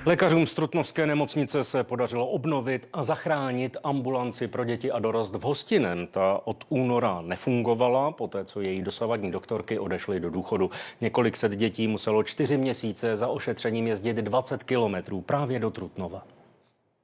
Lékařům z Trutnovské nemocnice se podařilo obnovit a zachránit ambulanci pro děti a dorost v Hostinem. Ta od února nefungovala, poté co její dosavadní doktorky odešly do důchodu. Několik set dětí muselo 4 měsíce za ošetřením jezdit 20 kilometrů právě do Trutnova.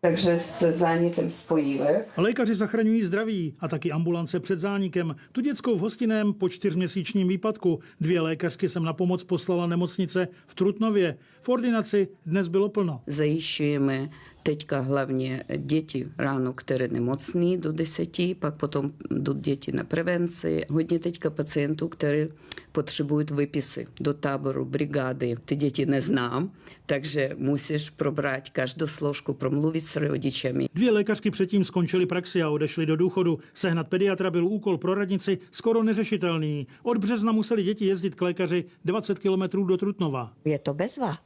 Takže se zánětem spojíme. Lékaři zachraňují zdraví a taky ambulance před zánikem. Tu dětskou v Hostinem po 4měsíčním výpadku. 2 lékařky jsem na pomoc poslala nemocnice v Trutnově. V ordinaci dnes bylo plno. Zajišťujeme teďka hlavně děti ráno, které nemocní do 10, pak potom jdou děti na prevenci. Hodně teďka pacientů, které potřebují vypisy do táboru, brigády. Ty děti neznám, takže musíš probrat každou složku, promluvit s rodičemi. 2 lékařky předtím skončily praxi a odešly do důchodu. Sehnat pediatra byl úkol pro radnici skoro neřešitelný. Od března museli děti jezdit k lékaři 20 kilometrů do Trutnova. Je to bezva,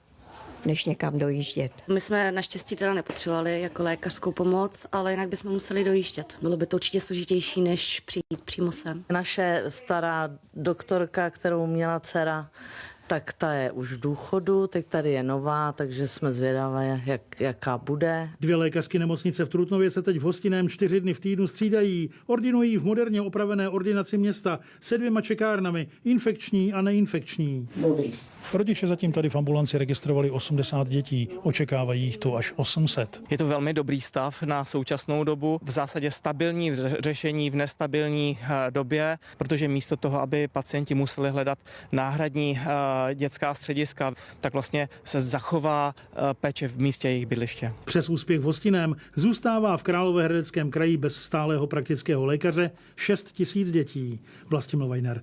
než někam dojíždět. My jsme naštěstí teda nepotřebovali jako lékařskou pomoc, ale jinak bychom museli dojíždět. Bylo by to určitě složitější, než přijít přímo sem. Naše stará doktorka, kterou měla dcera, tak ta je už v důchodu, teď tady je nová, takže jsme zvědavé, jaká bude. 2 lékařky nemocnice v Trutnově se teď v Hostinem 4 dny v týdnu střídají. Ordinují v moderně opravené ordinaci města se 2 čekárnami, infekční a neinfekční. Dobrý. Rodiče zatím tady v ambulanci registrovali 80 dětí, očekávají jich tu až 800. Je to velmi dobrý stav na současnou dobu, v zásadě stabilní řešení v nestabilní době, protože místo toho, aby pacienti museli hledat náhradní dětská střediska, tak vlastně se zachová péče v místě jejich bydliště. Přes úspěch v Hostinem zůstává v Královéhradeckém kraji bez stálého praktického lékaře 6 000 dětí. Vlastimil Vajner.